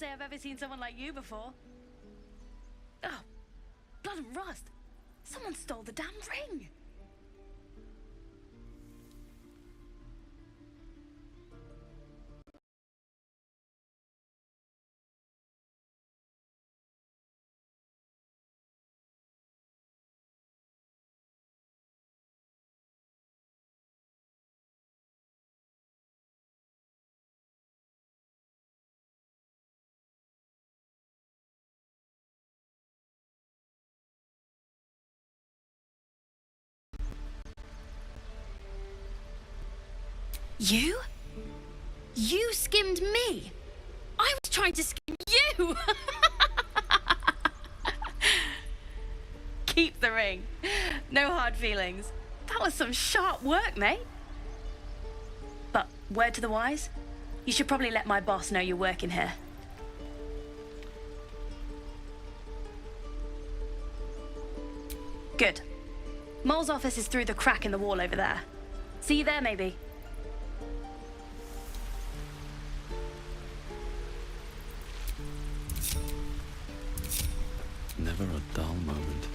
say I've ever seen someone like you before. Oh, blood and rust. Someone stole the damn ring. You? You skimmed me? I was trying to skim you! Keep the ring. No hard feelings. That was some sharp work, mate. But word to the wise, you should probably let my boss know you're working here. Good. Mole's office is through the crack in the wall over there. See you there, maybe. Never a dull moment.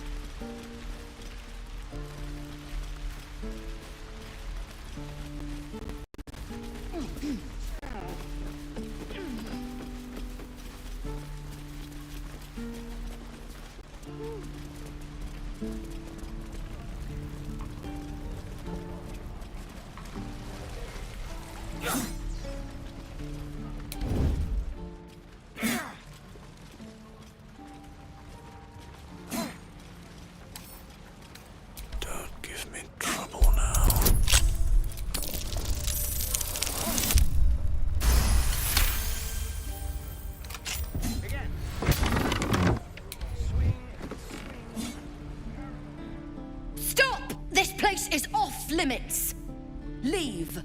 Is off limits. Leave.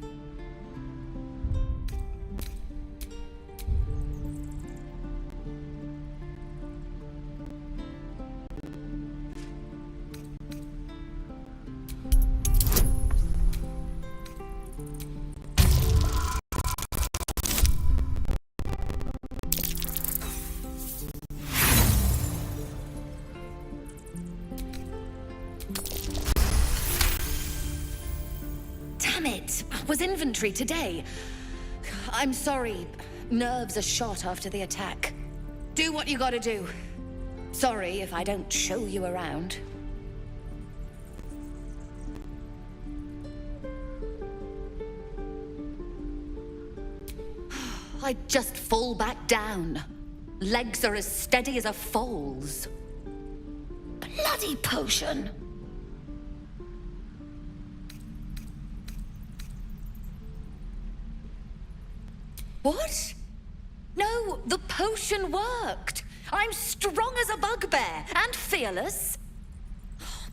Was inventory today. I'm sorry. Nerves are shot after the attack. Do what you gotta do. Sorry if I don't show you around. I just fall back down. Legs are as steady as a foal's. Bloody potion! What? No, the potion worked. I'm strong as a bugbear and fearless.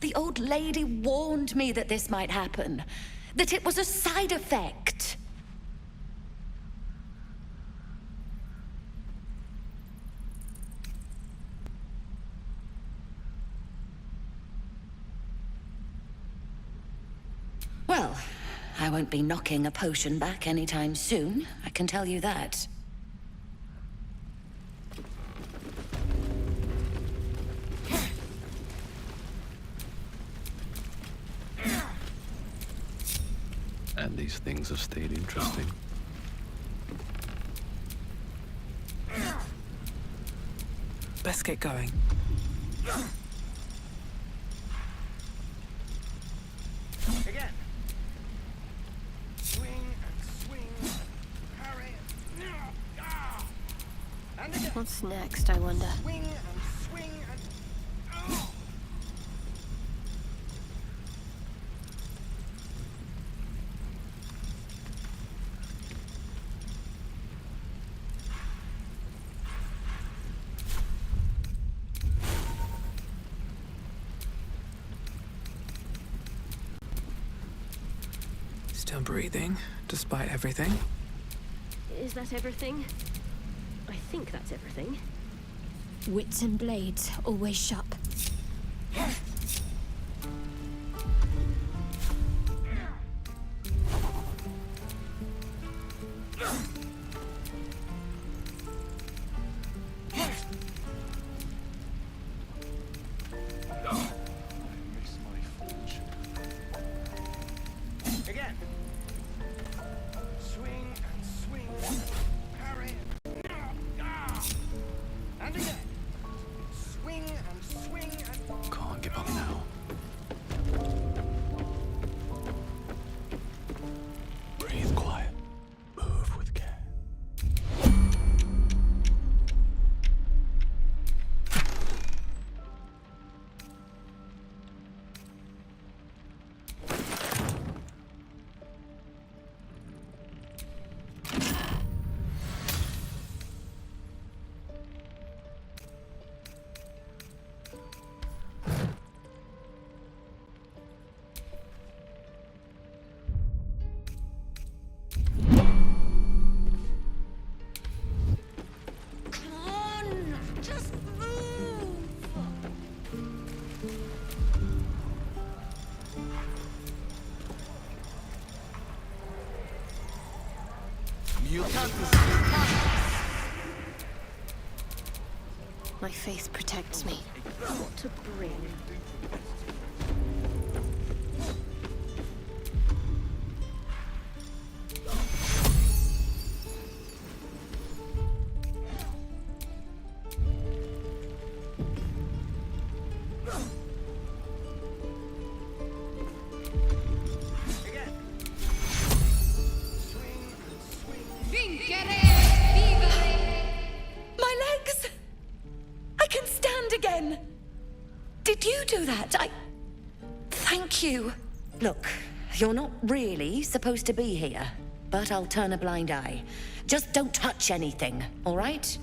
The old lady warned me that this might happen, that it was a side effect. Well, I won't be knocking a potion back anytime soon, I can tell you that. And these things have stayed interesting. Let's get going. Again. Swing and swing. Parry. And again. What's next, I wonder? Swing and swing and... Oh. Still breathing, despite everything. Is that everything? I think that's everything. Wits and blades, always sharp. swing and swing and... Can't give up now. Breathe quiet. Move with care. Come on, just move. My faith protects me. What to bring? Again. Swing and swing. My legs! I can stand again! Did you do that? Thank you. Look, you're not really supposed to be here, but I'll turn a blind eye. Just don't touch anything, all right?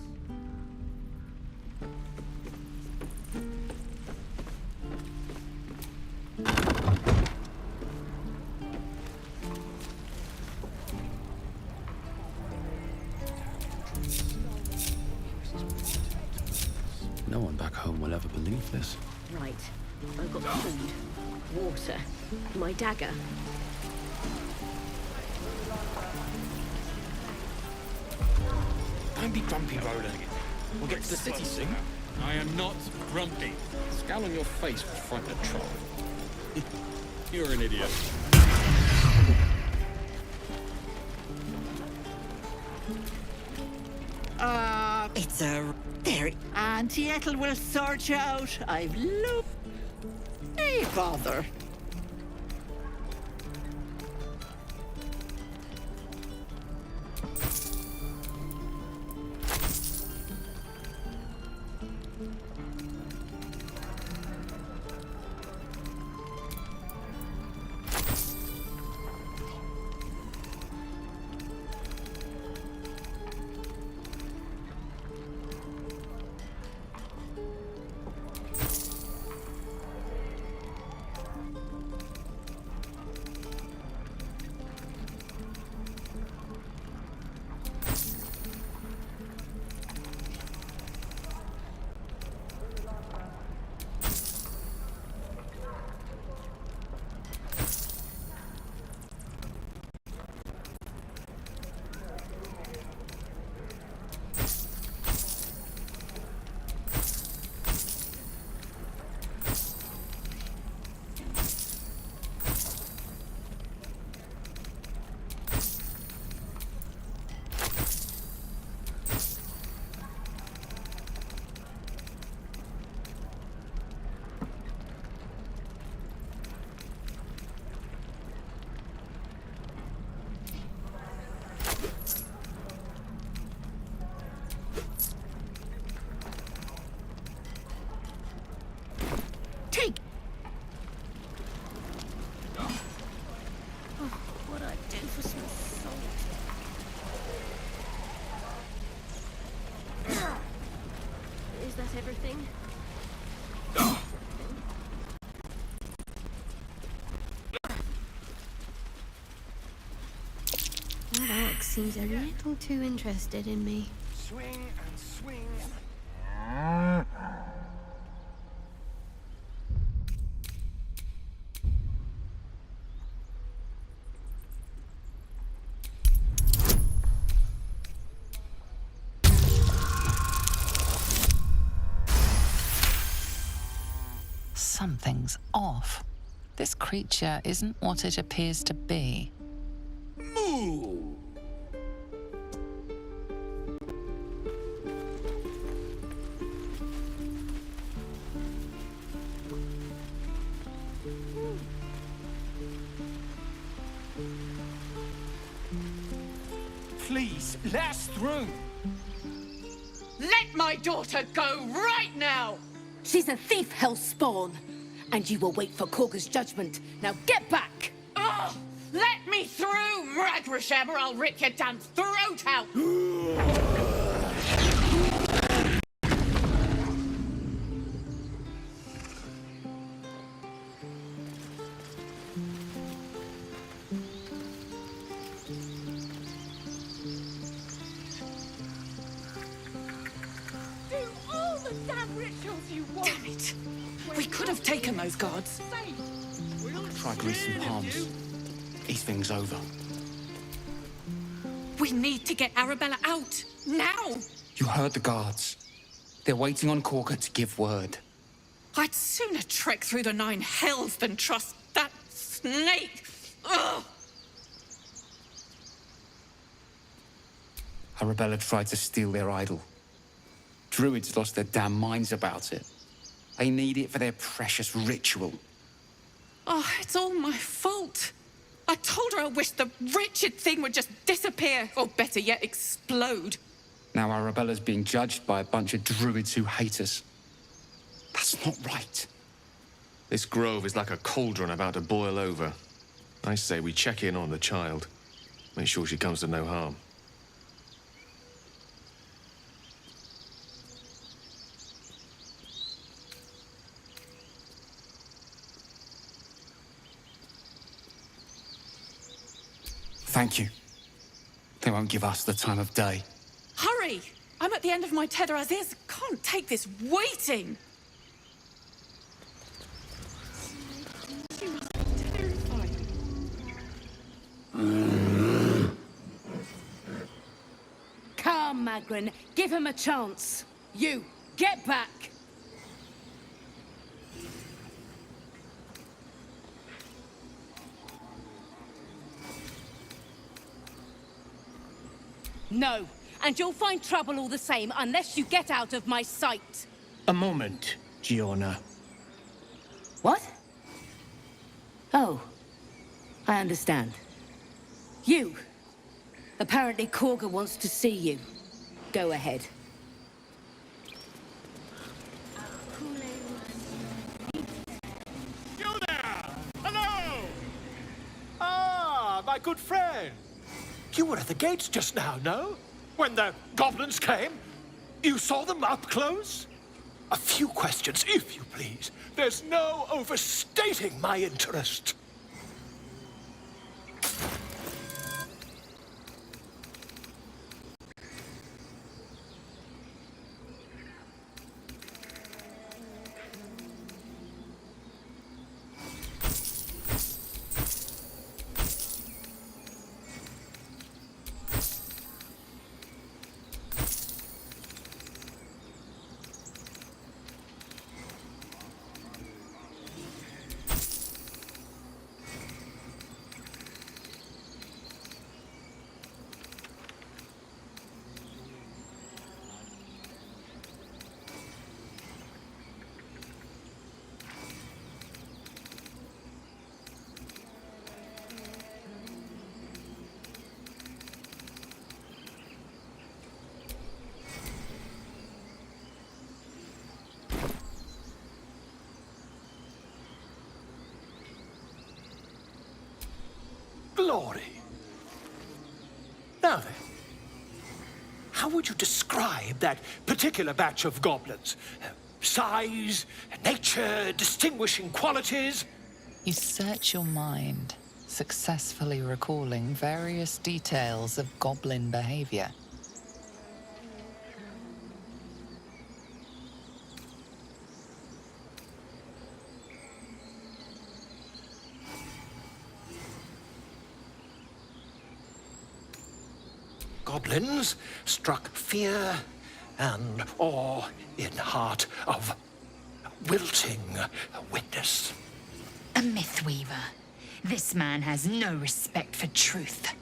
No one back home will ever believe this. Right. I've got food, water, my dagger. Don't be grumpy, Roland. We'll get to the city soon. I am not grumpy. Scowl on your face will frighten a troll. You're an idiot. It's a... There. Auntie Ethel will sort you out. I've looked. Hey, bother. Take. What I'd do for some salt. Is that everything? That orc seems a little too interested in me. Swing and swing. Something's off. This creature isn't what it appears to be. Moo! Please, let us through. Let my daughter go right now! She's a thief, hellspawn. And you will wait for Korga's judgment. Now get back! Oh, let me through, Mragrasham, or I'll rip your damn throat out! Damn it! We could have taken those guards. Try greasing palms. Ease things over. We need to get Arabella out. Now! You heard the guards. They're waiting on Korga to give word. I'd sooner trek through the 9 hells than trust that snake. Ugh! Arabella tried to steal their idol. Druids lost their damn minds about it. They need it for their precious ritual. Oh, it's all my fault. I told her I wished the wretched thing would just disappear, or better yet, explode. Now Arabella's being judged by a bunch of druids who hate us. That's not right. This grove is like a cauldron about to boil over. I say we check in on the child. Make sure she comes to no harm. Thank you. They won't give us the time of day. Hurry! I'm at the end of my tether as is. Can't take this waiting. She must be terrified. Come, Magrin. Give him a chance. You, get back! No, and you'll find trouble all the same unless you get out of my sight. A moment, Giona. What? Oh, I understand. You. Apparently Korga wants to see you. Go ahead. You there! Hello! Ah, my good friend. You were at the gates just now, no? When the goblins came? You saw them up close? A few questions, if you please. There's no overstating my interest. Glory. Now then, how would you describe that particular batch of goblins? Size, nature, distinguishing qualities? You search your mind, successfully recalling various details of goblin behavior. Goblins struck fear and awe in heart of wilting witness. A mythweaver. This man has no respect for truth.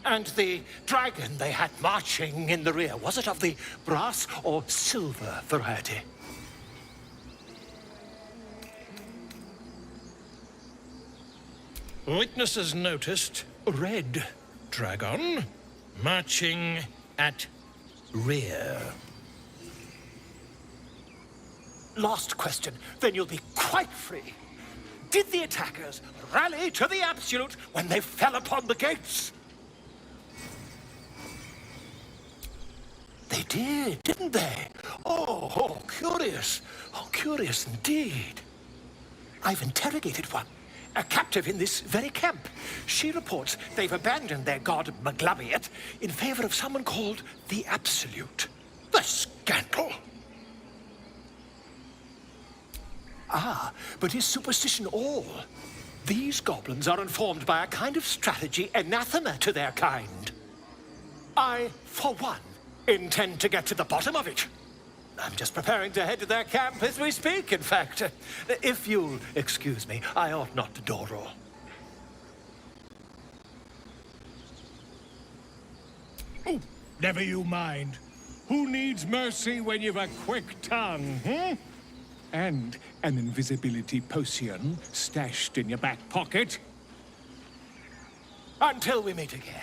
And the dragon they had marching in the rear, was it of the brass or silver variety? Witnesses noticed red dragon, Marching at rear. Last question, then you'll be quite free. Did the attackers rally to the absolute when they fell upon the gates? They did, didn't they? Oh, curious. Oh, curious indeed. I've interrogated one, a captive in this very camp. She reports they've abandoned their god Maglabiet in favor of someone called the Absolute. The scandal! Ah, but is superstition all? These goblins are informed by a kind of strategy anathema to their kind. I, for one, intend to get to the bottom of it. I'm just preparing to head to their camp as we speak, in fact. If you'll excuse me, I ought not to door roll. Oh, never you mind. Who needs mercy when you've a quick tongue, hmm? And an invisibility potion stashed in your back pocket. Until we meet again.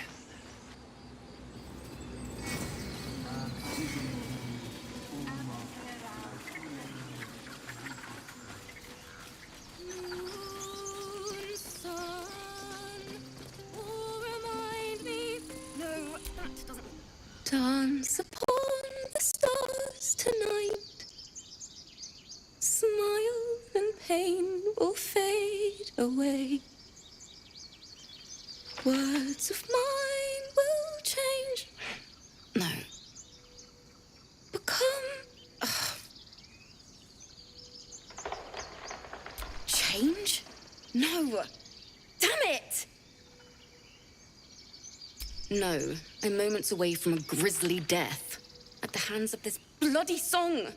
Dance upon the stars tonight. Smile and pain will fade away. Words of mine will change. No. Become. Change? No. Damn it! No, I'm moments away from a grisly death. At the hands of this bloody song.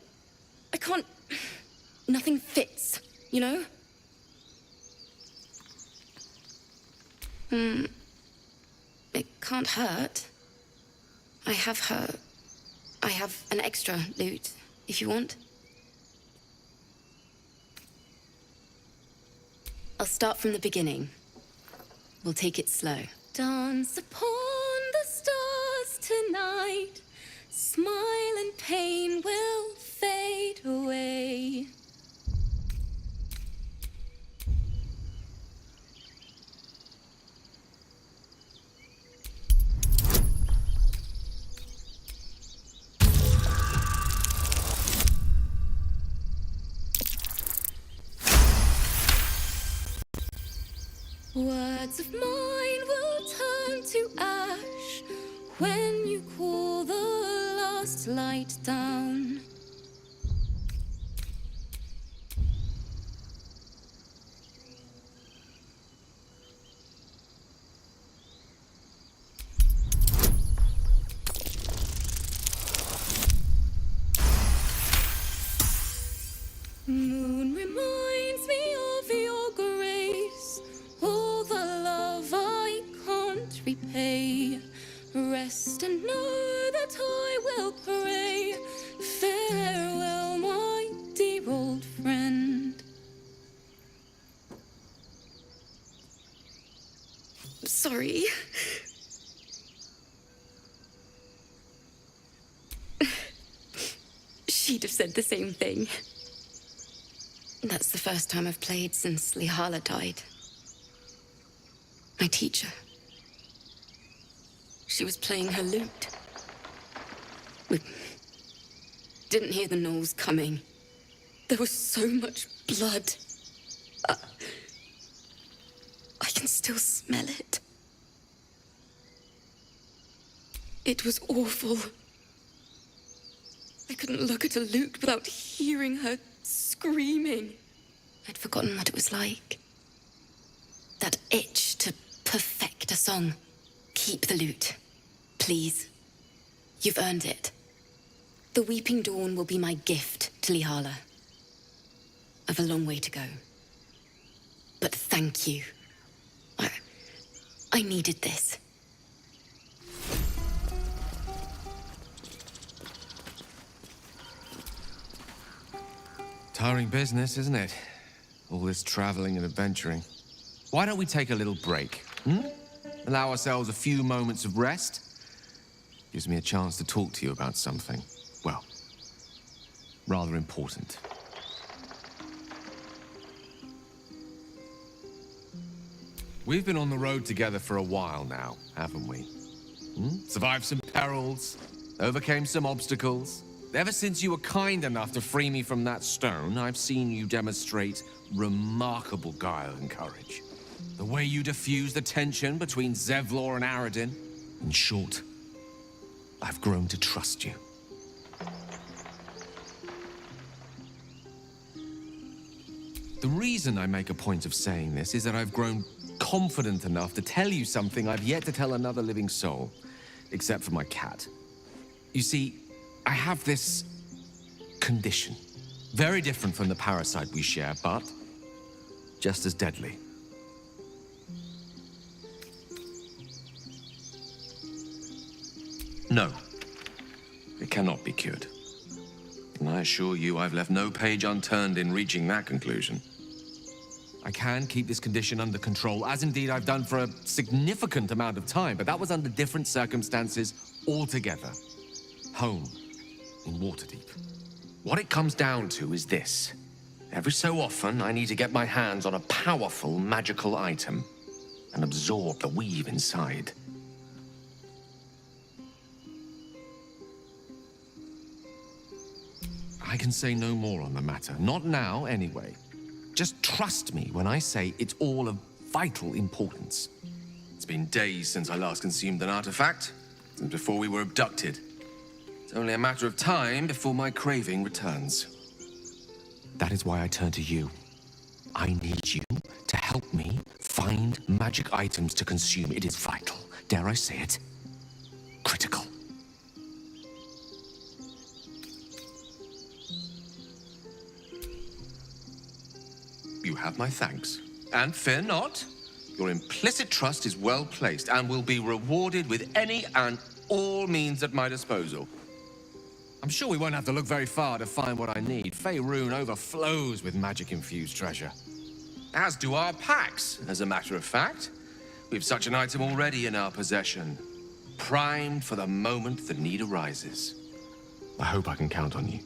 I can't... Nothing fits, you know? It can't hurt. I have an extra loot, if you want. I'll start from the beginning. We'll take it slow. Dance upon the stars tonight. Smile and pain will fade away. Words of mine will turn to ash when you cool the last light down. Moon reminds me of your grace, all the love I can't repay. Rest and know that I will pray. Farewell, my dear old friend. Sorry. She'd have said the same thing. That's the first time I've played since Lihala died. My teacher. She was playing her lute. We didn't hear the gnolls coming. There was so much blood. I can still smell it. It was awful. I couldn't look at a lute without hearing her screaming. I'd forgotten what it was like. That itch to perfect a song. Keep the lute, please. You've earned it. The Weeping Dawn will be my gift to Lihala. I've a long way to go. But thank you. I needed this. Tiring business, isn't it? All this traveling and adventuring. Why don't we take a little break, hmm? Allow ourselves a few moments of rest? Gives me a chance to talk to you about something, well, rather important. We've been on the road together for a while now, haven't we? Survived some perils, overcame some obstacles. Ever since you were kind enough to free me from that stone, I've seen you demonstrate remarkable guile and courage. The way you diffused the tension between Zevlor and Aradin. In short, I've grown to trust you. The reason I make a point of saying this is that I've grown confident enough to tell you something I've yet to tell another living soul, except for my cat. You see, I have this condition. Very different from the parasite we share, but just as deadly. No, it cannot be cured. And I assure you I've left no page unturned in reaching that conclusion. I can keep this condition under control, as indeed I've done for a significant amount of time, but that was under different circumstances altogether. Home, in Waterdeep. What it comes down to is this. Every so often, I need to get my hands on a powerful magical item and absorb the weave inside. I can say no more on the matter. Not now, anyway. Just trust me when I say it's all of vital importance. It's been days since I last consumed an artifact, since before we were abducted. It's only a matter of time before my craving returns. That is why I turn to you. I need you to help me find magic items to consume. It is vital. Dare I say it? Critical. You have my thanks. And fear not, your implicit trust is well placed and will be rewarded with any and all means at my disposal. I'm sure we won't have to look very far to find what I need. Faerun overflows with magic-infused treasure. As do our packs, as a matter of fact. We've such an item already in our possession. Primed for the moment the need arises. I hope I can count on you.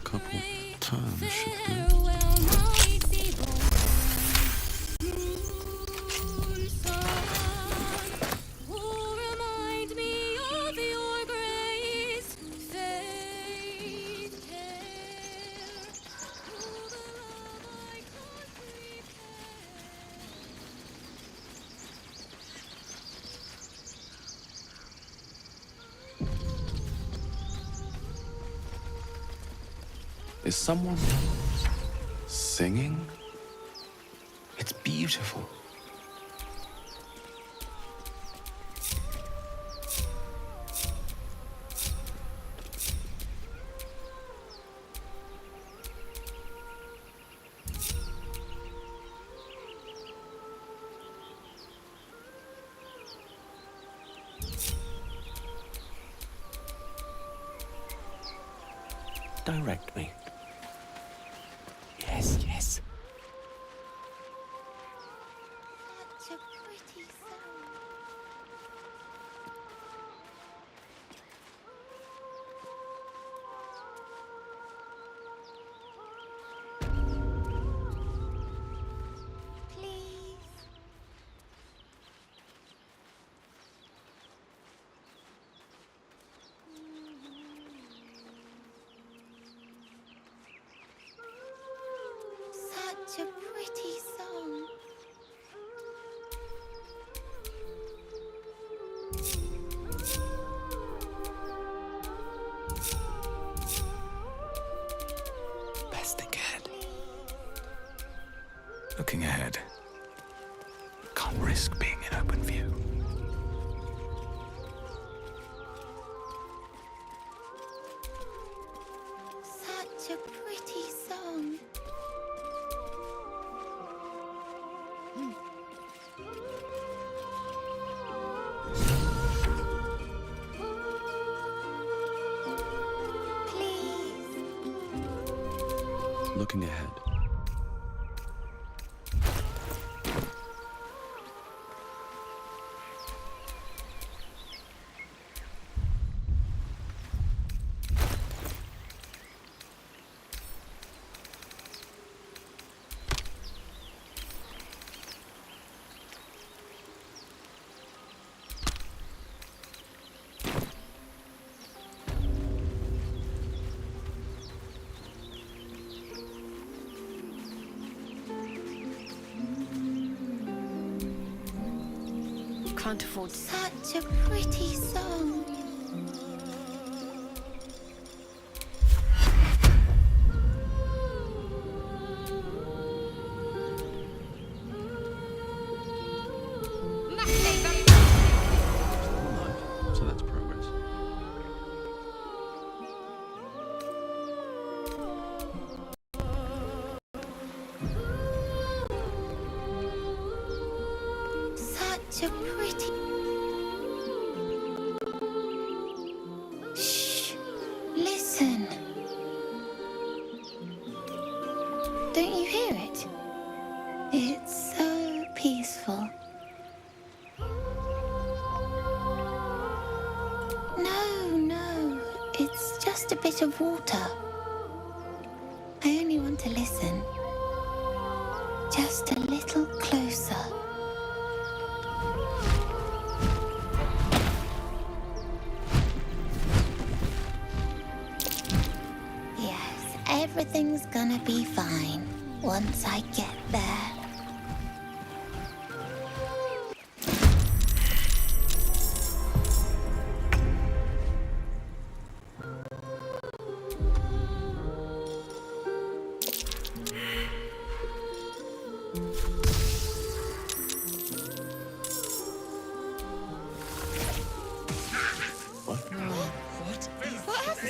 Couple times should do. Is someone singing? It's beautiful. Direct me. Yes, yes. Such a pretty song. Please. Such a pretty song. Best think ahead. Looking ahead. Can't risk being in open view. Such a pretty song. Please. looking ahead. Can't afford Such a pretty song. So that's progress. Such a pretty. Shh. Listen. Don't you hear it? It's so peaceful. No. It's just a bit of water. I only want to listen. Just a little closer. Yes, everything's gonna be fine once I get there.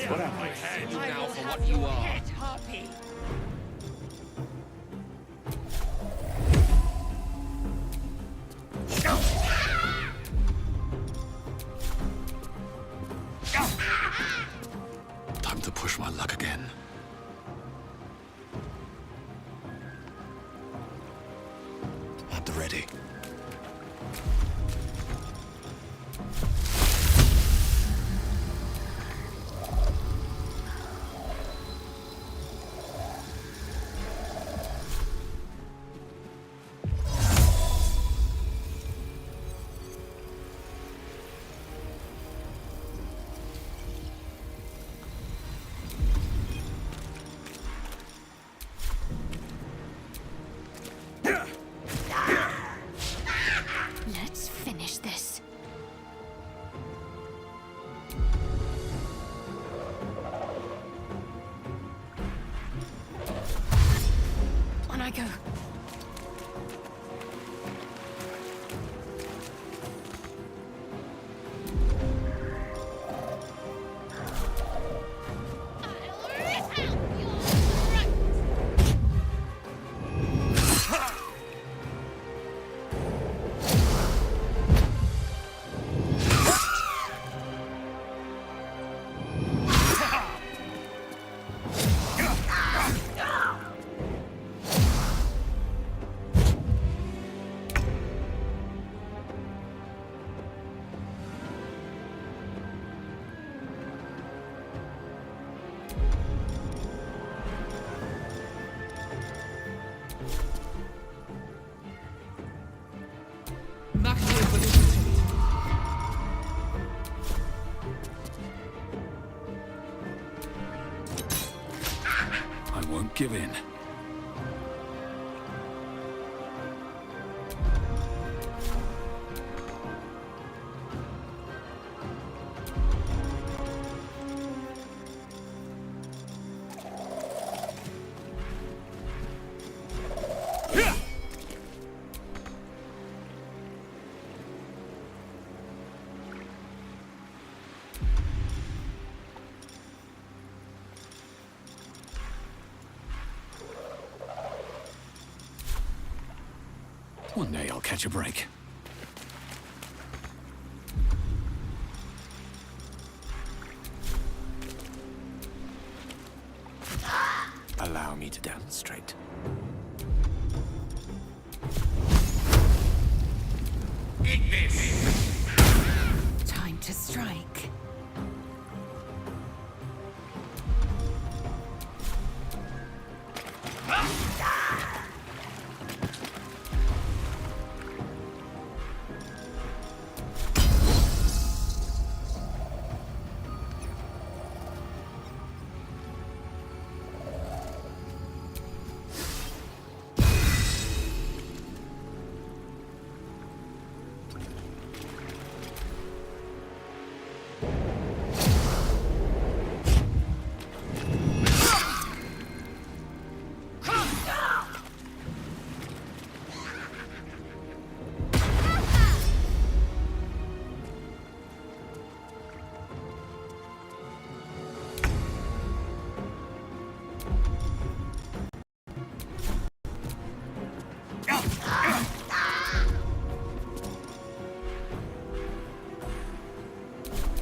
What am I handing you now for what you are? Harpy. Time to push my luck again. At the ready. Let's finish this. On I go. I won't give in. One day I'll catch a break. Allow me to demonstrate. Eat this! Time to strike.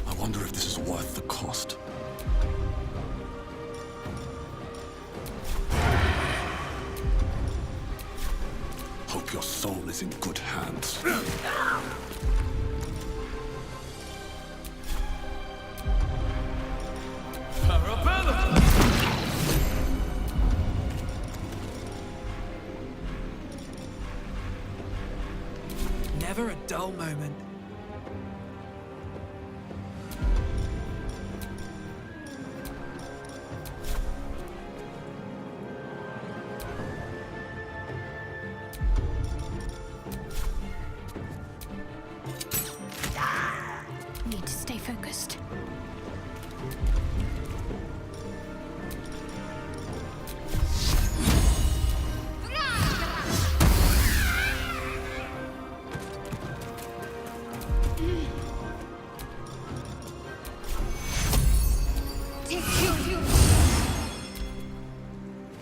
I wonder if this is worth the cost. Hope your soul is in good hands. Never a dull moment. Need to stay focused.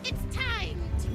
It's time to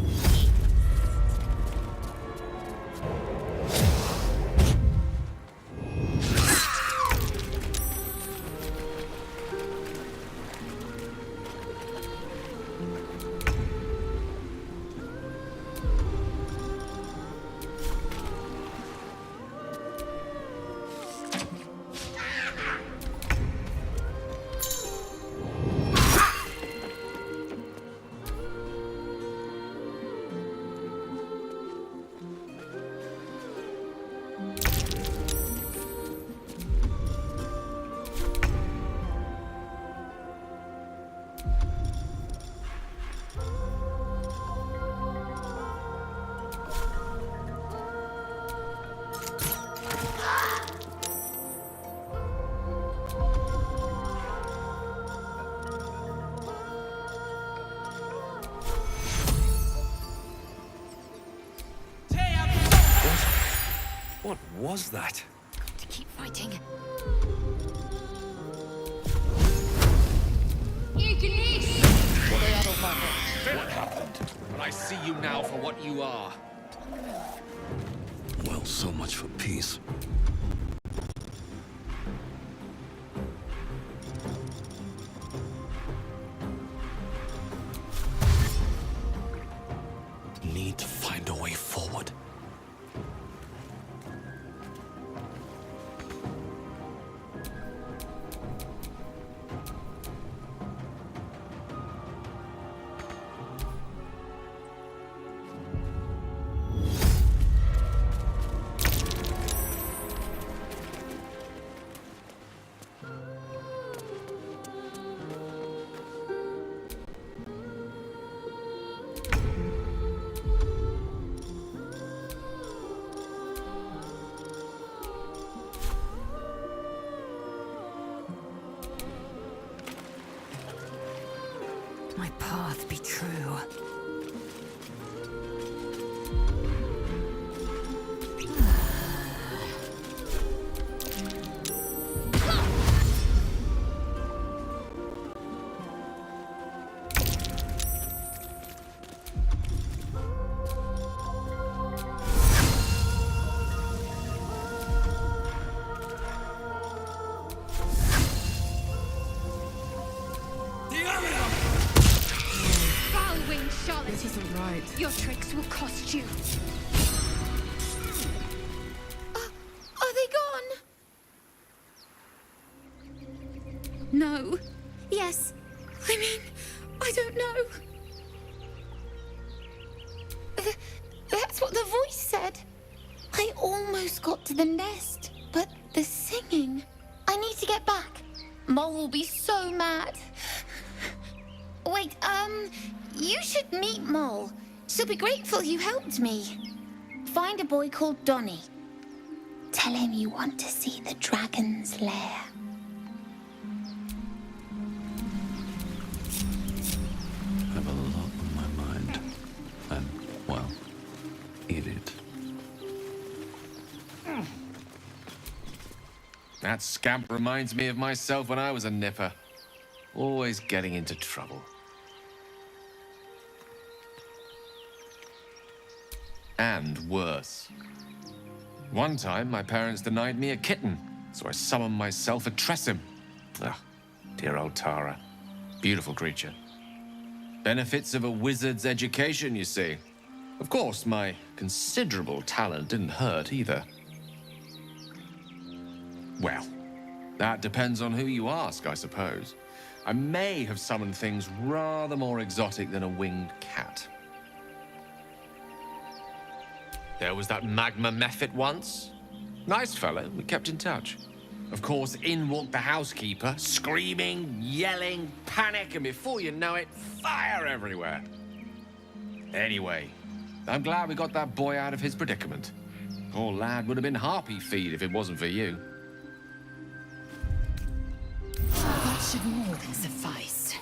What was that? Got to keep fighting. What out of my head? What happened? But I see you now for what you are. Well, so much for peace. Need to find a way forward. My path be true. Foul wing against you. Are they gone? No. Yes. I mean, I don't know. That's what the voice said. I almost got to the nest, but the singing. I need to get back. Mole will be so mad. Wait, you should meet Mole. She'll be grateful you helped me. Find a boy called Donny. Tell him you want to see the dragon's lair. I have a lot on my mind. And, well, in it. That scamp reminds me of myself when I was a nipper. Always getting into trouble. And worse. One time, my parents denied me a kitten, so I summoned myself a Tressim. Ah, dear old Tara. Beautiful creature. Benefits of a wizard's education, you see. Of course, my considerable talent didn't hurt either. Well, that depends on who you ask, I suppose. I may have summoned things rather more exotic than a winged cat. There was that magma mephit once. Nice fellow, we kept in touch. Of course, in walked the housekeeper, screaming, yelling, panic, and before you know it, fire everywhere. Anyway, I'm glad we got that boy out of his predicament. Poor lad would have been harpy feed if it wasn't for you. That should more than suffice.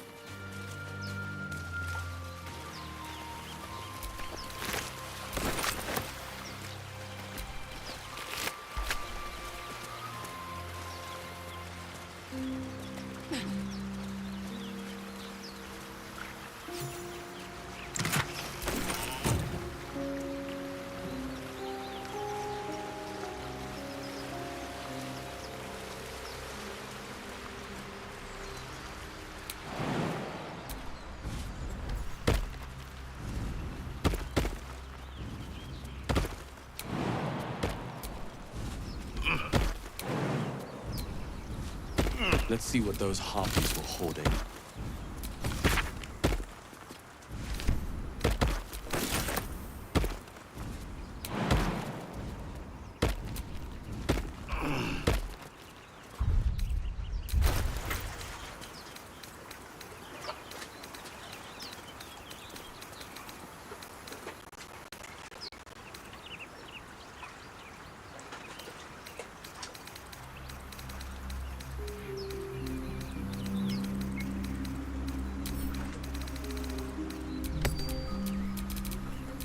Let's see what those harpies were hoarding.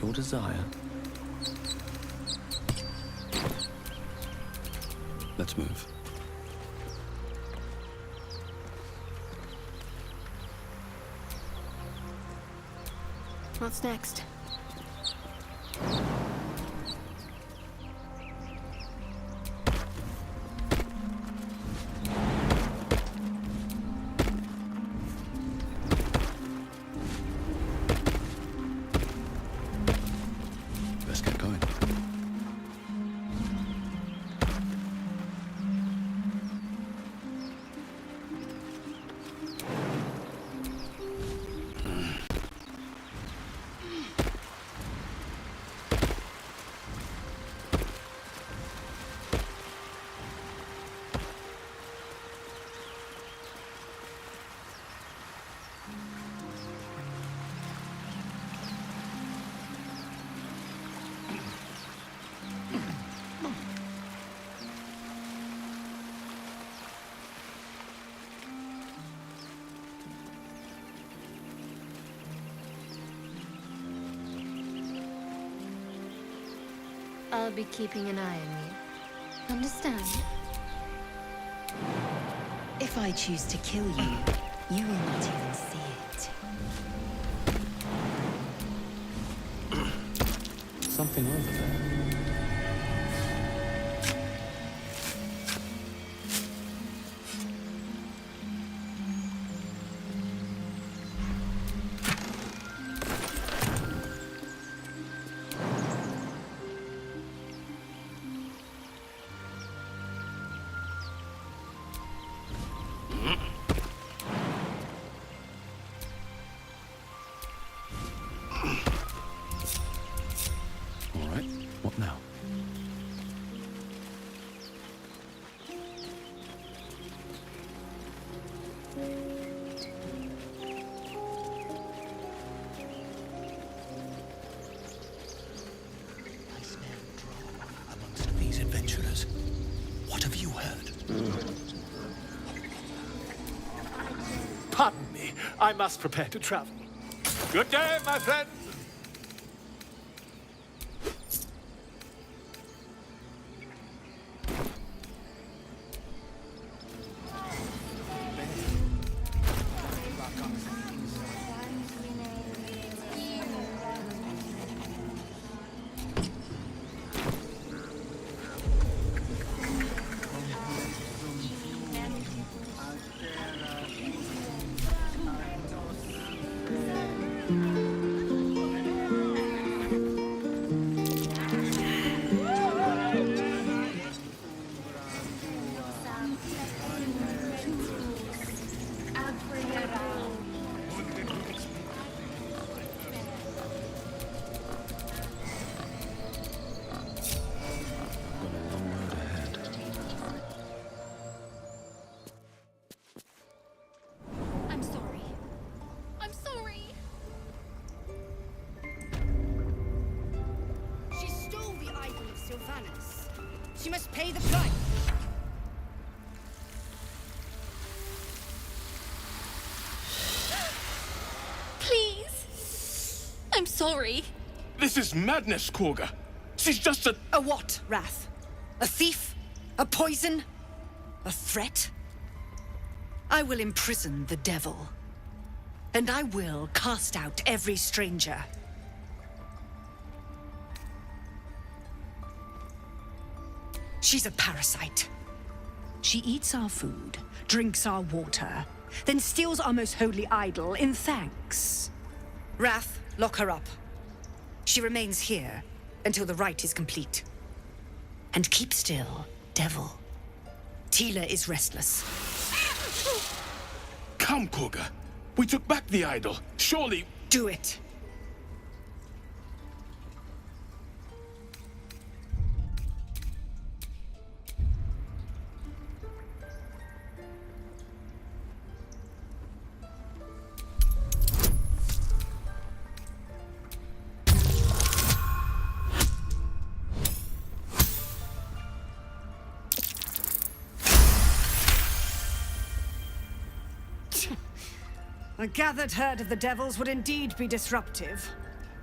Your desire. Let's move. What's next? Let's get going. I'll be keeping an eye on you. Understand? If I choose to kill you, you will not even see it. Something over there. Pardon me, I must prepare to travel. Good day, my friend. I'm sorry. I'm sorry. She stole the idol of Sylvanus. She must pay the price. Please. I'm sorry. This is madness, Korga. She's just a... A what, Wrath? A thief? A poison? A threat? I will imprison the devil. And I will cast out every stranger. She's a parasite. She eats our food, drinks our water, then steals our most holy idol in thanks. Wrath, lock her up. She remains here until the rite is complete. And keep still, devil. Tila is restless. Come, Korga. We took back the idol. Surely... Do it. A gathered herd of the devils would indeed be disruptive.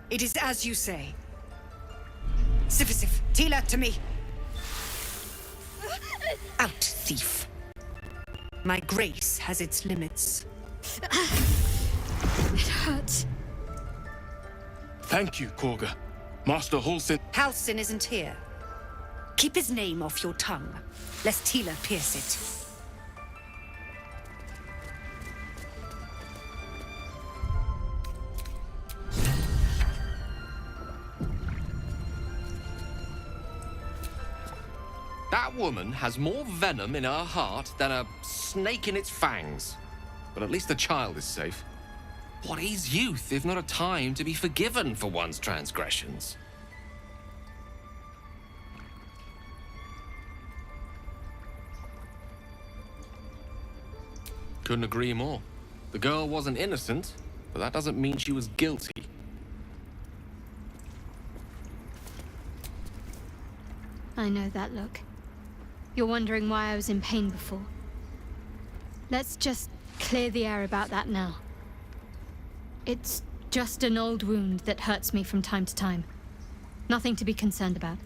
It is as you say. Sifisif, Tila, to me. Out, thief. My grace has its limits. It hurts. Thank you, Korga. Master Halsin... Halsin isn't here. Keep his name off your tongue, lest Tila pierce it. That woman has more venom in her heart than a snake in its fangs. But at least the child is safe. What is youth if not a time to be forgiven for one's transgressions? Couldn't agree more. The girl wasn't innocent, but that doesn't mean she was guilty. I know that look. You're wondering why I was in pain before. Let's just clear the air about that now. It's just an old wound that hurts me from time to time. Nothing to be concerned about.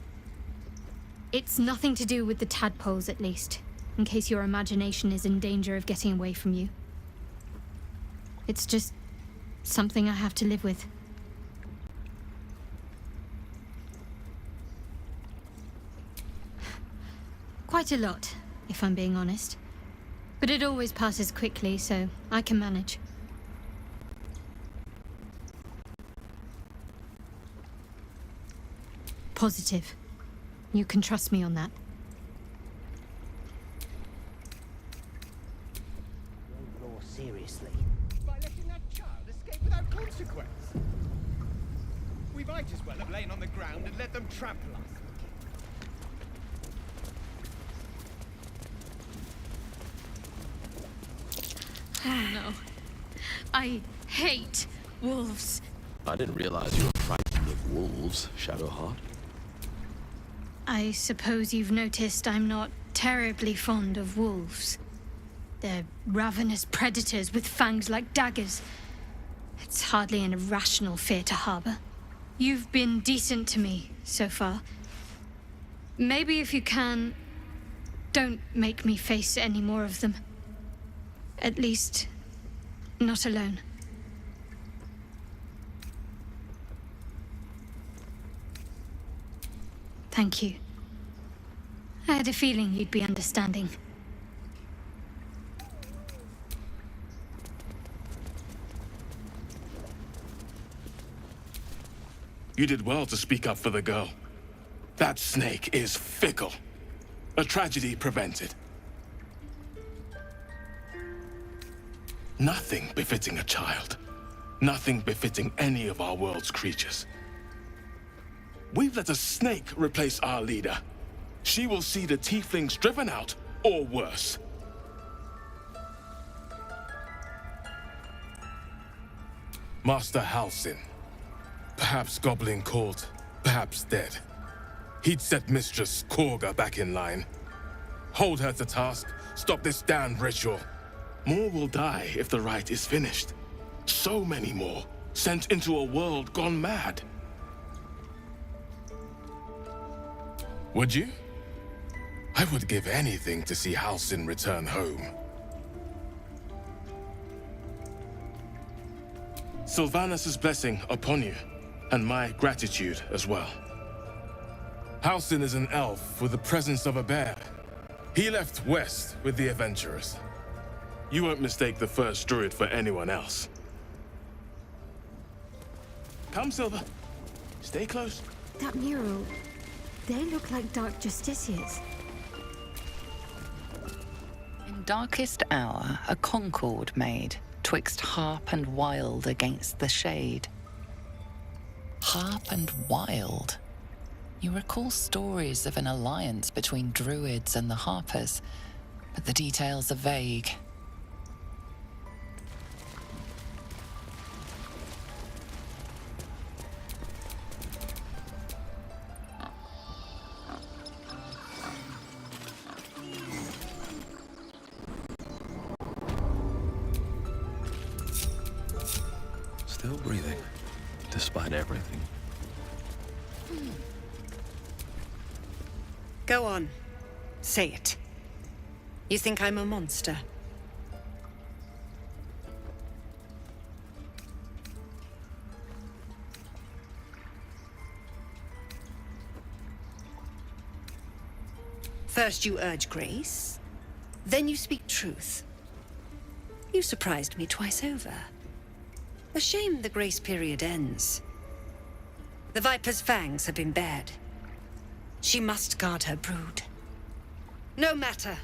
It's nothing to do with the tadpoles, at least, in case your imagination is in danger of getting away from you. It's just something I have to live with. Quite a lot, if I'm being honest. But it always passes quickly, so I can manage. Positive. You can trust me on that. More seriously. By letting that child escape without consequence. We might as well have lain on the ground and let them trample us. Oh no. I hate wolves. I didn't realize you were frightened of wolves, Shadowheart. I suppose you've noticed I'm not terribly fond of wolves. They're ravenous predators with fangs like daggers. It's hardly an irrational fear to harbor. You've been decent to me so far. Maybe if you can, don't make me face any more of them. At least, not alone. Thank you. I had a feeling you'd be understanding. You did well to speak up for the girl. That snake is fickle. A tragedy prevented. Nothing befitting a child. Nothing befitting any of our world's creatures. We've let a snake replace our leader. She will see the tieflings driven out, or worse. Master Halsin. Perhaps goblin caught, perhaps dead. He'd set Mistress Korga back in line. Hold her to task, stop this damned ritual. More will die if the rite is finished. So many more, sent into a world gone mad. Would you? I would give anything to see Halsin return home. Sylvanus' blessing upon you, and my gratitude as well. Halsin is an elf with the presence of a bear. He left west with the adventurers. You won't mistake the first druid for anyone else. Come, Silver. Stay close. That mural, they look like dark justiciars. In darkest hour, a concord made, twixt harp and wild against the shade. Harp and wild. You recall stories of an alliance between druids and the harpers, but the details are vague. Still breathing, despite everything. Go on. Say it. You think I'm a monster? First you urge grace, then you speak truth. You surprised me twice over. A shame the grace period ends. The Viper's fangs have been bared. She must guard her brood. No matter.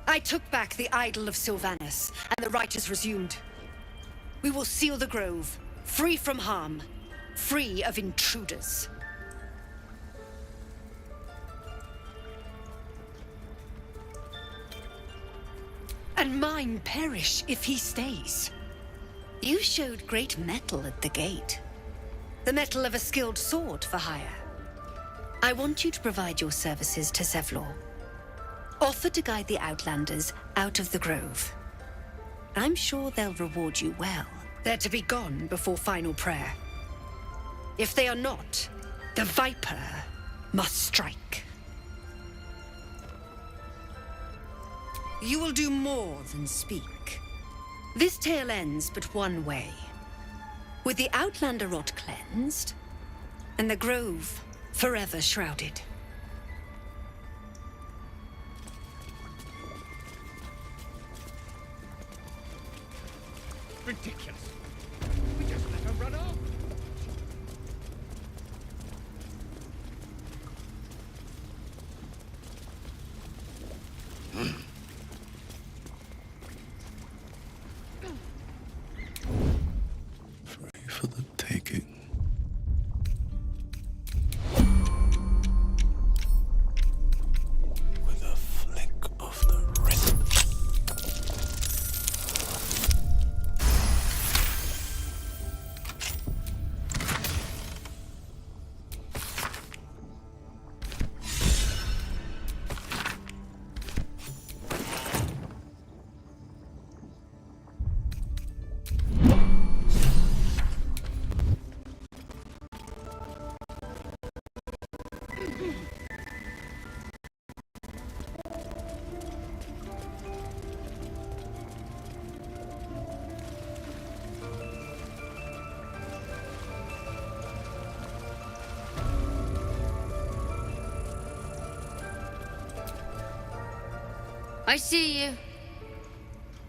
I took back the idol of Sylvanus, and the rite is resumed. We will seal the grove, free from harm, free of intruders. And mine perish if he stays. You showed great mettle at the gate. The mettle of a skilled sword for hire. I want you to provide your services to Zevlor. Offer to guide the Outlanders out of the grove. I'm sure they'll reward you well. They're to be gone before final prayer. If they are not, the Viper must strike. You will do more than speak. This tale ends but one way. With the Outlander rot cleansed, and the grove forever shrouded. Ridiculous. We just let her run off. Free for the taking. With a flick of the wrist. I see you.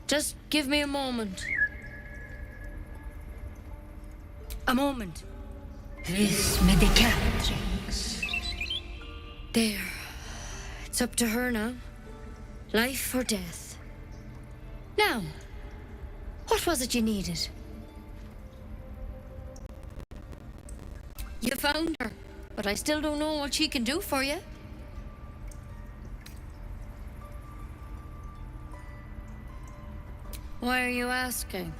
Just give me a moment. A moment. Vis medicatrix. There. It's up to her now. Life or death. Now, what was it you needed? You found her, but I still don't know what she can do for you. Why are you asking?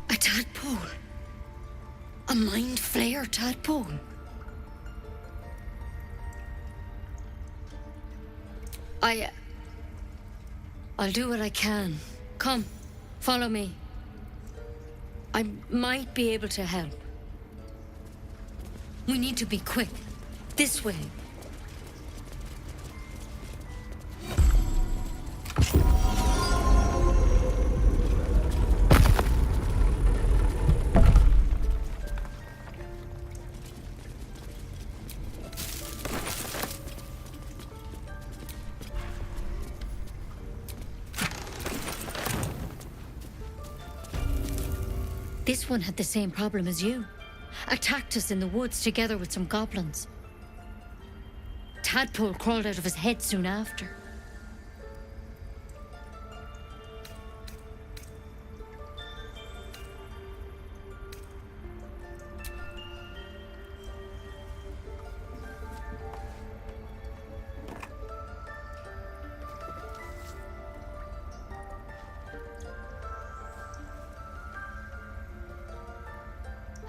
A tadpole. A mind flayer tadpole. I'll do what I can. Come, follow me. I might be able to help. We need to be quick. This way. This one had the same problem as you. Attacked us in the woods together with some goblins. Tadpole crawled out of his head soon after.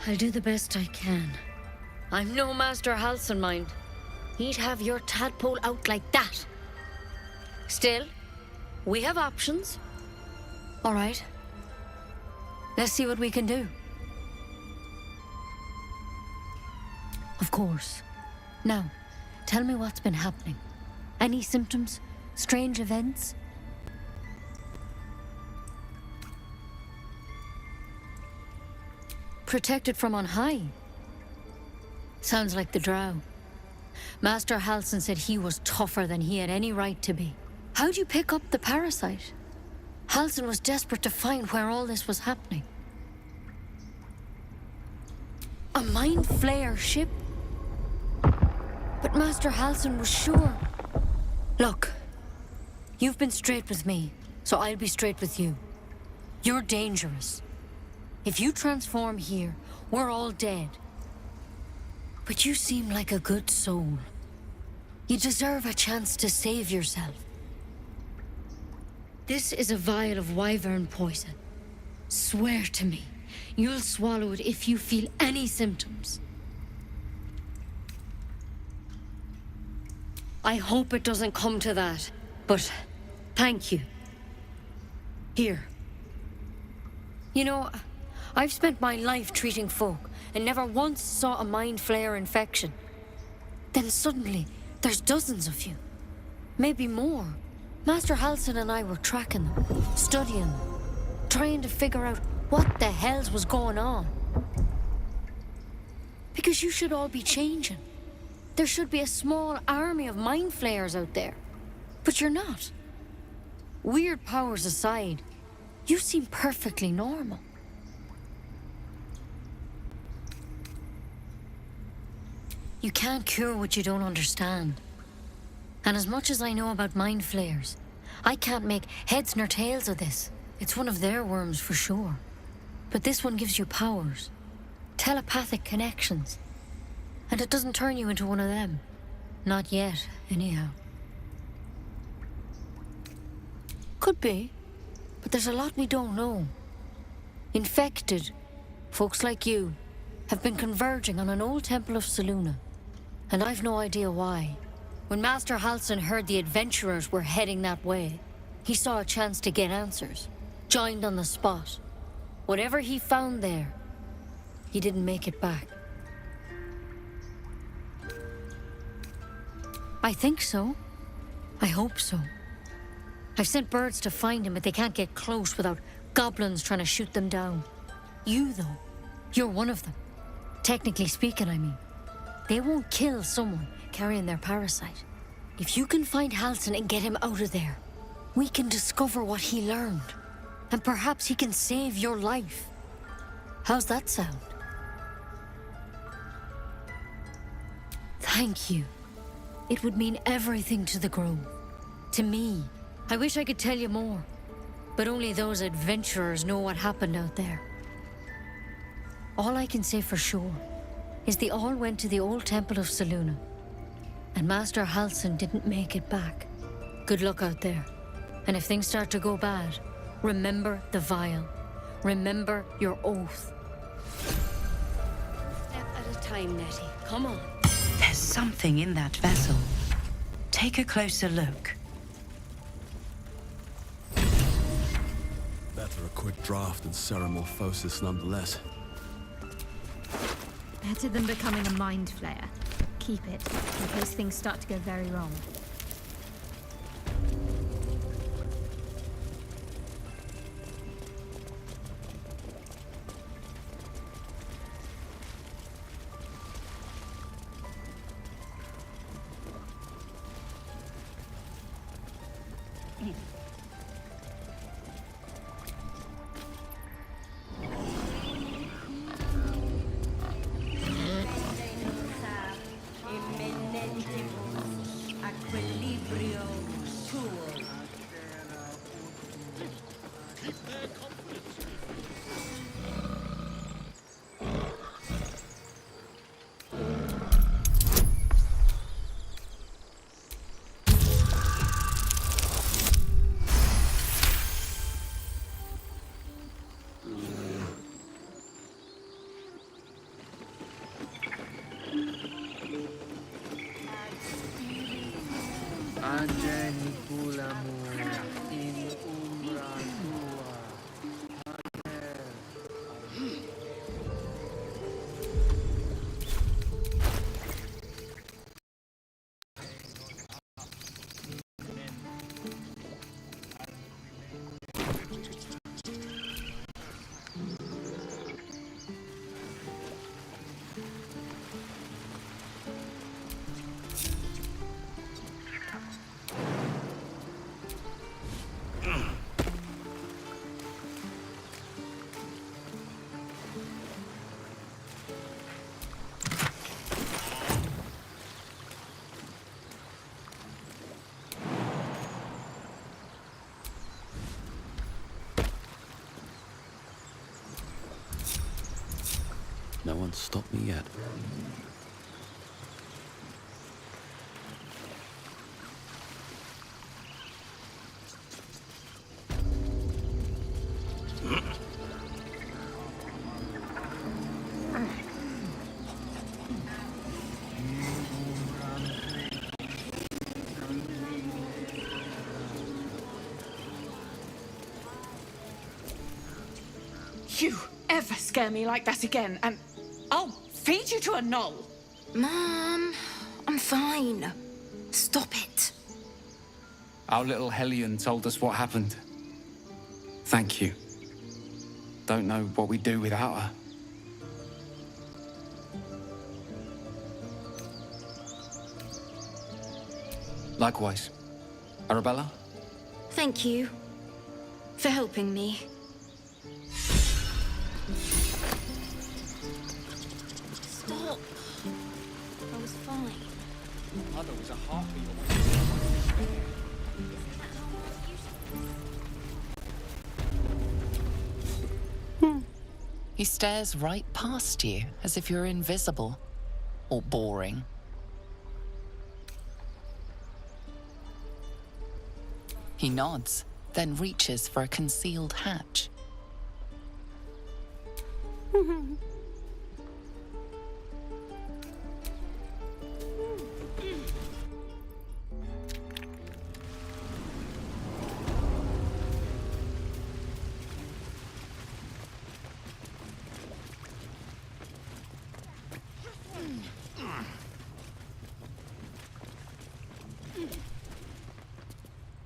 I'll do the best I can. I'm no Master Halcyon, mind. He'd have your tadpole out like that. Still, we have options. All right. Let's see what we can do. Of course. Now, tell me what's been happening. Any symptoms? Strange events? Protected from on high. Sounds like the drow. Master Halcyon said he was tougher than he had any right to be. How'd you pick up the parasite? Halcyon was desperate to find where all this was happening. A mind flayer ship? But Master Halcyon was sure. Look, you've been straight with me, so I'll be straight with you. You're dangerous. If you transform here, we're all dead. But you seem like a good soul. You deserve a chance to save yourself. This is a vial of wyvern poison. Swear to me, you'll swallow it if you feel any symptoms. I hope it doesn't come to that, but thank you. Here. You know, I've spent my life treating folk and never once saw a mind flayer infection. Then suddenly, there's dozens of you. Maybe more. Master Halcyon and I were tracking them, studying them, trying to figure out what the hells was going on. Because you should all be changing. There should be a small army of mind flayers out there. But you're not. Weird powers aside, you seem perfectly normal. You can't cure what you don't understand. And as much as I know about mind flayers, I can't make heads nor tails of this. It's one of their worms for sure. But this one gives you powers. Telepathic connections. And it doesn't turn you into one of them. Not yet, anyhow. Could be. But there's a lot we don't know. Infected, folks like you, have been converging on an old temple of Selûne. And I've no idea why. When Master Halcyon heard the adventurers were heading that way, he saw a chance to get answers. Joined on the spot. Whatever he found there, he didn't make it back. I think so. I hope so. I've sent birds to find him, but they can't get close without goblins trying to shoot them down. You, though, You're one of them. Technically speaking, I mean. They won't kill someone carrying their parasite. If you can find Halsin and get him out of there, we can discover what he learned. And perhaps he can save your life. How's that sound? Thank you. It would mean everything to the Grove. To me. I wish I could tell you more. But only those adventurers know what happened out there. All I can say for sure is they all went to the old temple of Selûne. And Master Halsin didn't make it back. Good luck out there. And if things start to go bad, remember the vial. Remember your oath. Step at a time, Nettie. Come on. There's something in that vessel. Take a closer look. Better a quick draft than ceramorphosis nonetheless. Better than becoming a mind flayer. Keep it, in case things start to go very wrong. No one's stopped me yet. You ever scare me like that again, and I'll feed you to a knoll. Mom, I'm fine. Stop it. Our little Hellion told us what happened. Thank you. Don't know what we'd do without her. Likewise. Arabella? Thank you for helping me. Stop. I was fine. Mother was a heartbeat away. He stares right past you, as if you're invisible. Or boring. He nods, then reaches for a concealed hatch.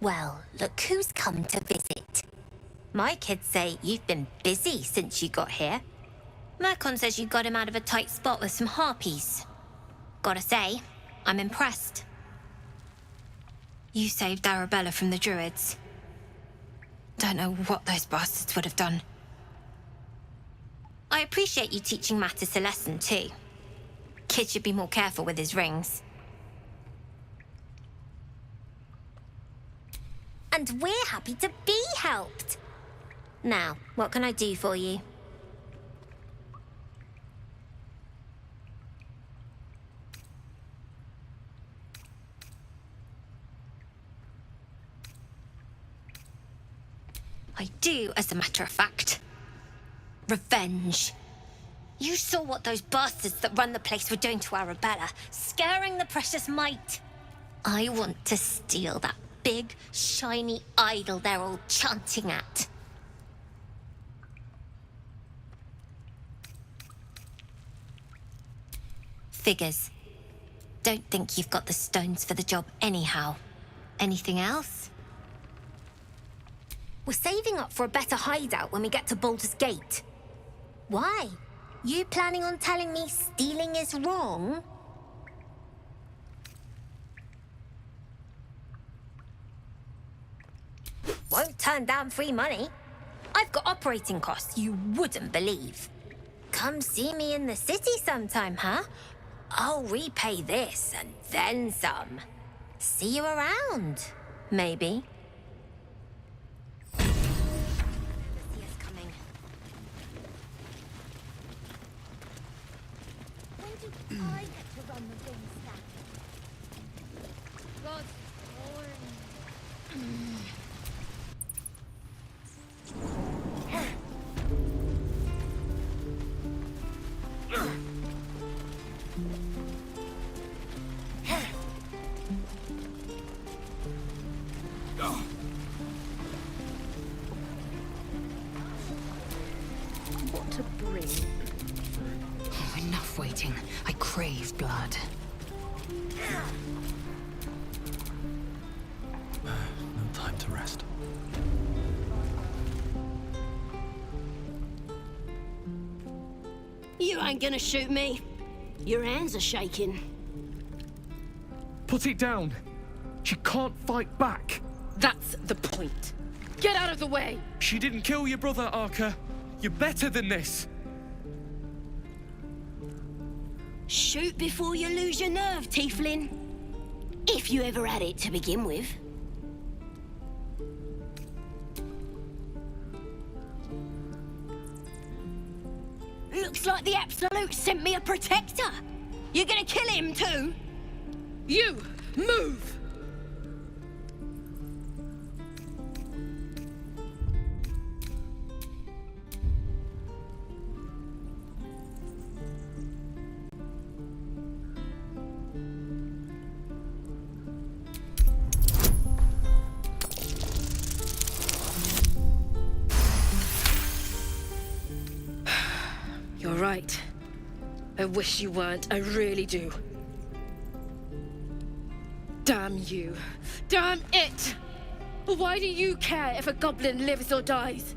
Well, look who's come to visit. My kids say you've been busy since you got here. Mercon says you got him out of a tight spot with some harpies. Gotta say, I'm impressed. You saved Arabella from the Druids. Don't know what those bastards would have done. I appreciate you teaching Mattis a lesson, too. Kid should be more careful with his rings. And we're happy to be helped. Now, what can I do for you? I do, as a matter of fact. Revenge. You saw what those bastards that run the place were doing to Arabella, scaring the precious mite. I want to steal that big, shiny idol they're all chanting at. Figures. Don't think you've got the stones for the job anyhow. Anything else? We're saving up for a better hideout when we get to Baldur's Gate. Why? You planning on telling me stealing is wrong? Won't turn down free money. I've got operating costs you wouldn't believe. Come see me in the city sometime, huh? I'll repay this and then some. See you around, maybe. What to bring? Oh, enough waiting. I crave blood. No time to rest. You ain't gonna shoot me. Your hands are shaking. Put it down. She can't fight back. That's the point. Get out of the way! She didn't kill your brother, Arca. You're better than this. Shoot before you lose your nerve, Tiefling. If you ever had it to begin with. Looks like the Absolute sent me a protector. You're gonna kill him too? You, move! You're right. I wish you weren't, I really do. Damn you. Damn it! Why do you care if a goblin lives or dies?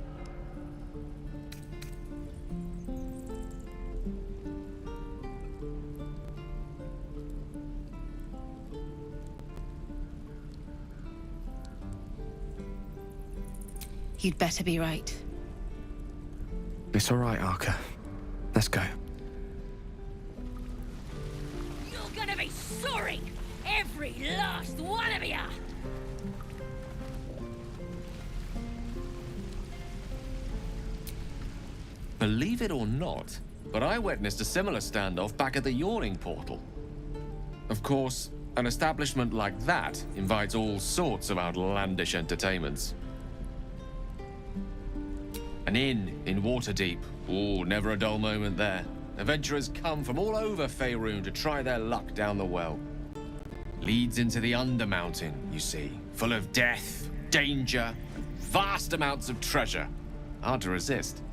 You'd better be right. It's all right, Arca. Let's go. You're gonna be sorry! Every last one of you! Believe it or not, but I witnessed a similar standoff back at the Yawning Portal. Of course, an establishment like that invites all sorts of outlandish entertainments. An inn in Waterdeep. Ooh, never a dull moment there. Adventurers come from all over Faerun to try their luck down the well. Leads into the Undermountain, you see, full of death, danger, and vast amounts of treasure. Hard to resist.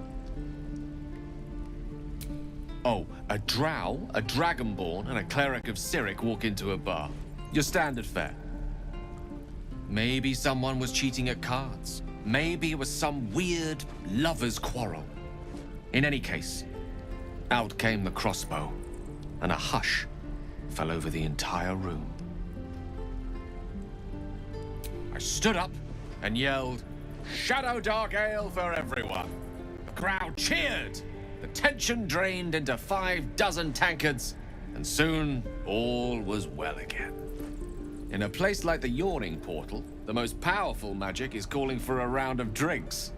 Oh, a drow, a dragonborn, and a cleric of Cyric walk into a bar. Your standard fare. Maybe someone was cheating at cards. Maybe it was some weird lover's quarrel. In any case, Out came the crossbow, and a hush fell over the entire room. I stood up and yelled, "Shadow Dark Ale for everyone!" The crowd cheered. The tension drained into 6 tankards, and soon all was well again. In a place like the Yawning Portal, the most powerful magic is calling for a round of drinks.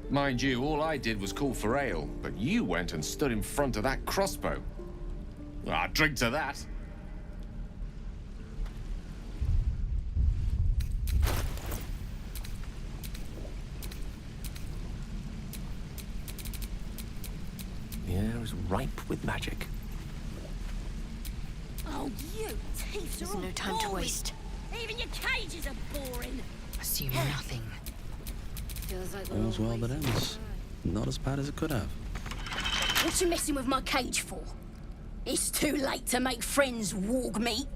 Mind you, all I did was call for ale, but you went and stood in front of that crossbow. Well, I'd drink to that. The air is ripe with magic. Oh, you thieves There's are all no time to boring. waste. Even your cages are boring. Assume nothing. Feels like All's well that ends. Not as bad as it could have. What you messing with my cage for? It's too late to make friends, warg meat.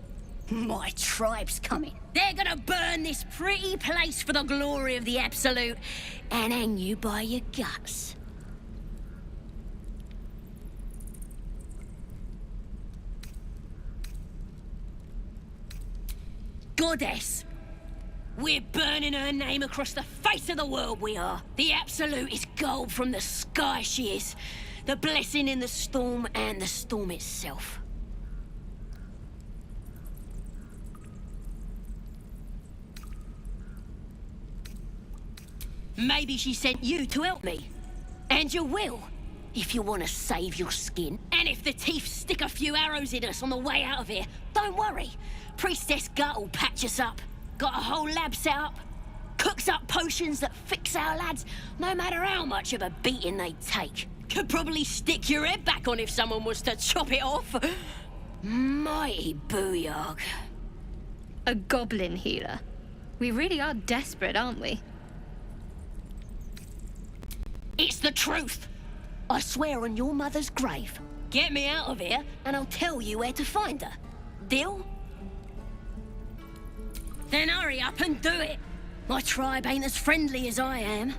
My tribe's coming. They're gonna burn this pretty place for the glory of the Absolute and hang you by your guts. Goddess. We're burning her name across the face of the world, we are. The Absolute is gold from the sky, she is. The blessing in the storm and the storm itself. Maybe she sent you to help me. And you will, if you want to save your skin. And if the teeth stick a few arrows in us on the way out of here, don't worry. Priestess Gut will patch us up. Got a whole lab set up. Cooks up potions that fix our lads, no matter how much of a beating they take. Could probably stick your head back on if someone was to chop it off. Mighty booyog. A goblin healer. We really are desperate, aren't we? It's the truth. I swear on your mother's grave. Get me out of here, and I'll tell you where to find her. Deal? Then hurry up and do it. My tribe ain't as friendly as I am.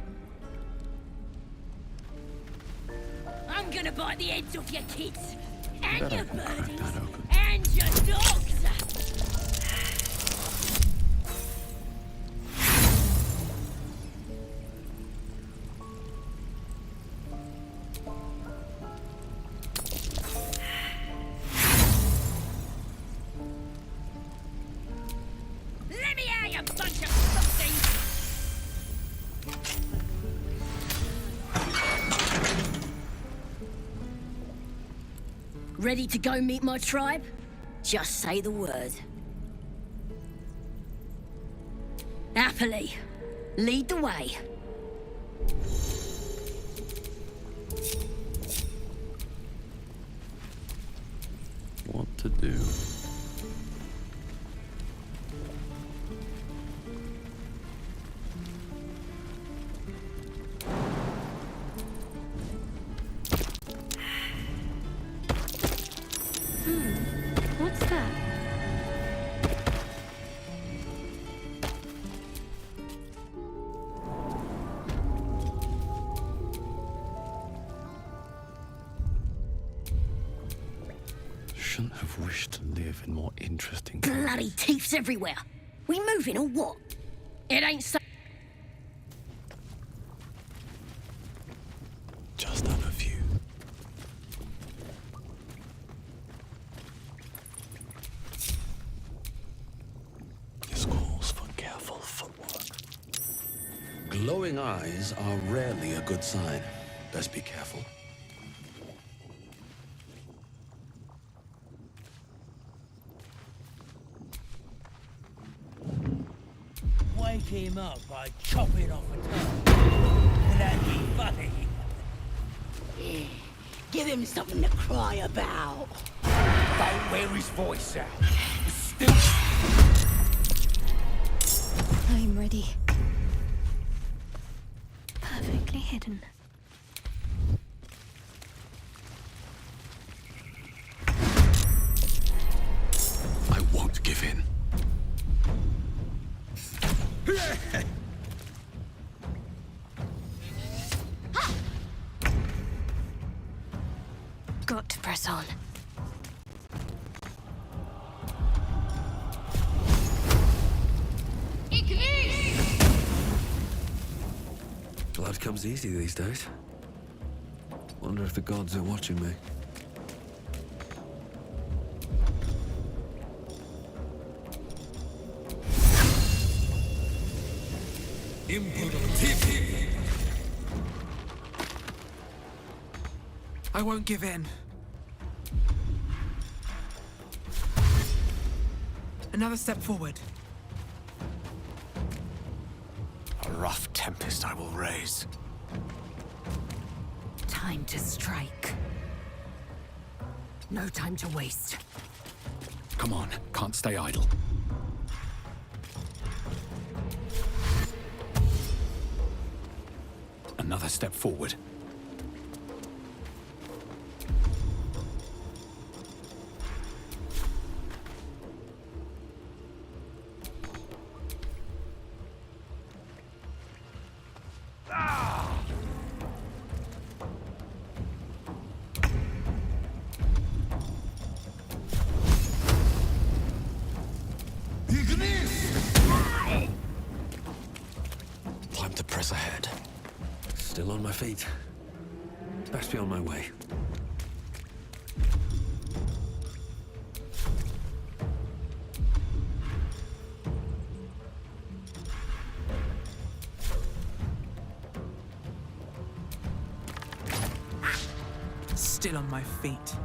I'm gonna bite the heads off your kids, and your birdies, and your dogs. Let me out, you bunch of softies! Ready to go meet my tribe? Just say the word. Happily. Lead the way. What to do? What's that? Shouldn't have wished to live in more interesting Bloody teeths everywhere. We moving or what? It ain't so. Just have a few. This calls for careful footwork. Glowing eyes are rarely a good sign. Best be careful. Wake him up by chopping off a tongue. That'd be funny. Yeah. Give him something to cry about. Don't wear his voice out. Still. I'm ready. Perfectly hidden. I won't give in. got to press on. Blood comes easy these days. Wonder if the gods are watching me. I won't give in. Another step forward. A rough tempest I will raise. Time to strike. No time to waste. Come on, can't stay idle. Another step forward. Time to press ahead. Still on my feet. Best be on my way. Still on my feet.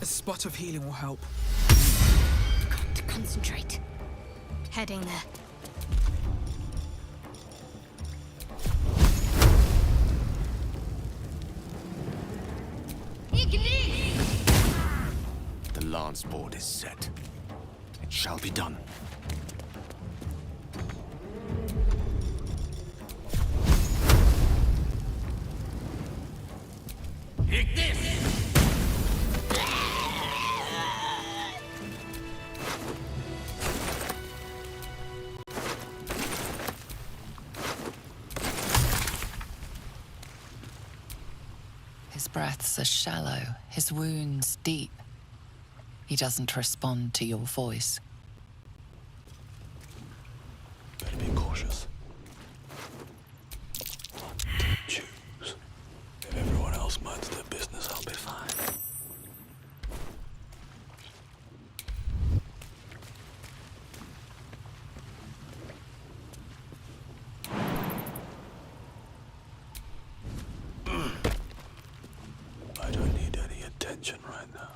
A spot of healing will help. Got to concentrate. Heading there. The lance board is set. It shall be done. His breaths are shallow, his wounds deep. He doesn't respond to your voice. Better be cautious. Choose. If everyone else minds their business, I'll be fine. I don't need any attention right now.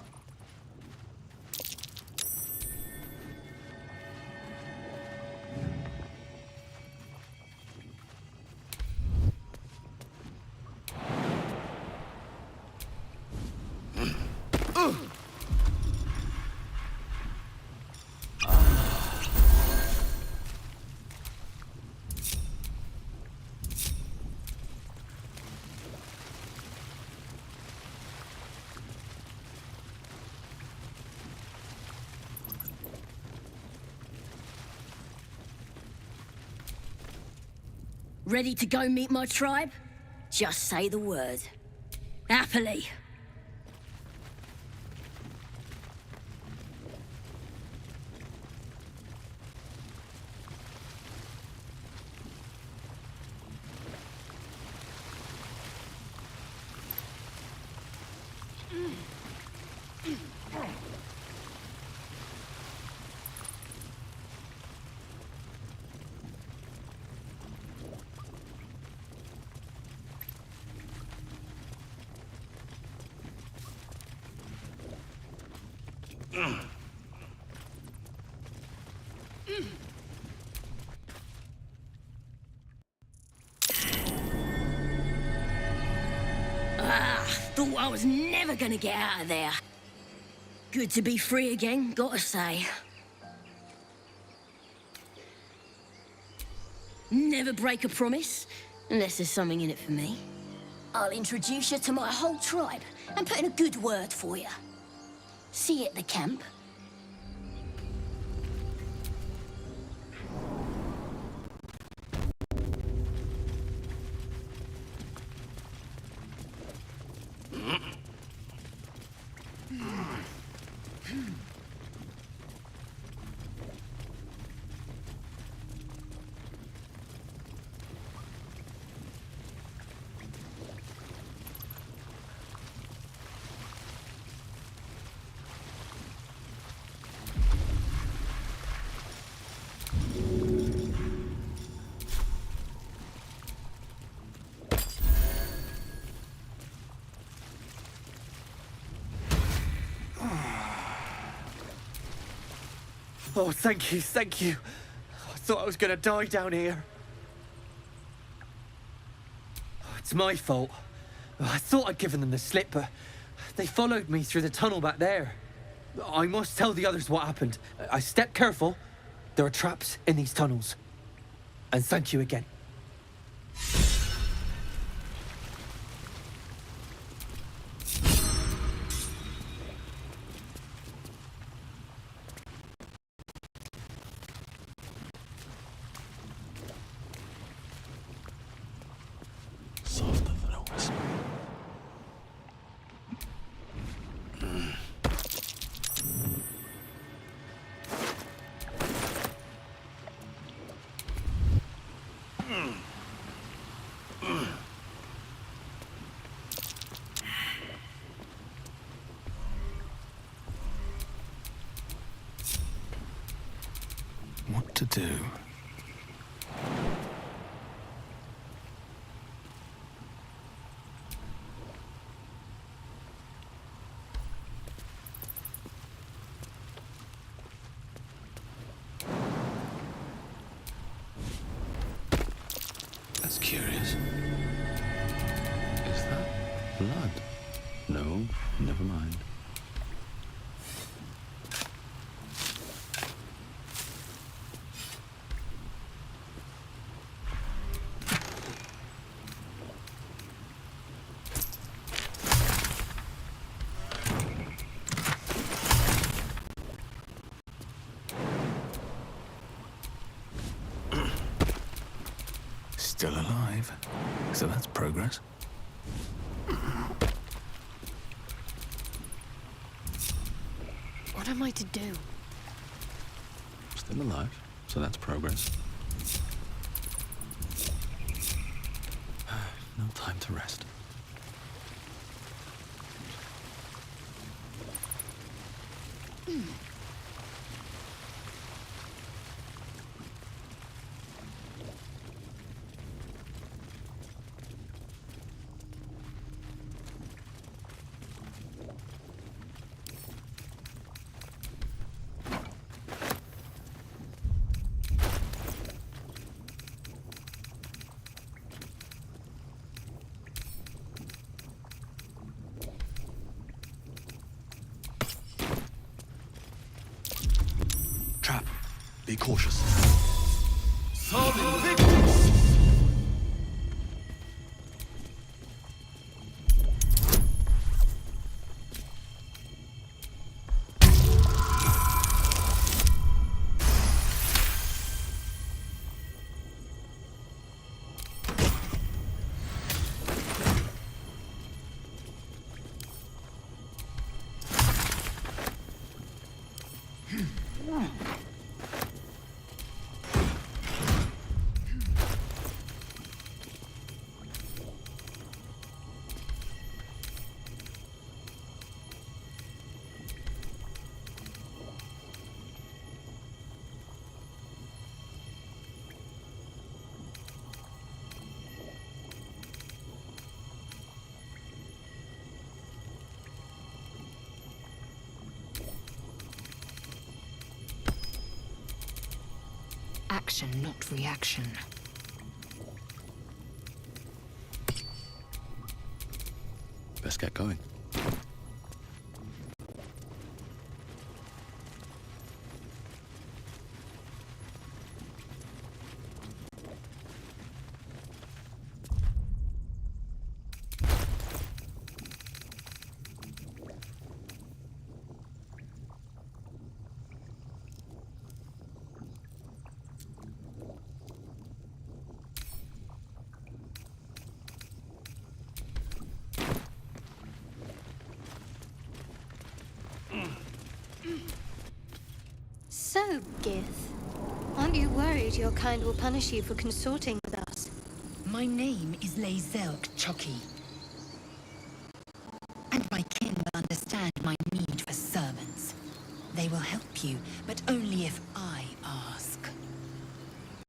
Ready to go meet my tribe? Just say the word. Happily. Thought I was never gonna get out of there. Good to be free again, gotta say. Never break a promise, unless there's something in it for me. I'll introduce you to my whole tribe and put in a good word for you. See you at the camp. Oh, thank you, thank you. I thought I was gonna die down here. Oh, it's my fault. I thought I'd given them the slip, but they followed me through the tunnel back there. I must tell the others what happened. I stepped careful. There are traps in these tunnels. And thank you again. Softer than a whisper. What to do? That's curious. Is that blood? No, never mind. Still alive, so that's progress. What am I to do? Still alive, so that's progress. No time to rest. Trap. Be cautious. Solving victims! Action, not reaction. Best get going. So, Gith, aren't you worried your kind will punish you for consorting with us? My name is Lae'zelk Chucky. And my kin will understand my need for servants. They will help you, but only if I ask.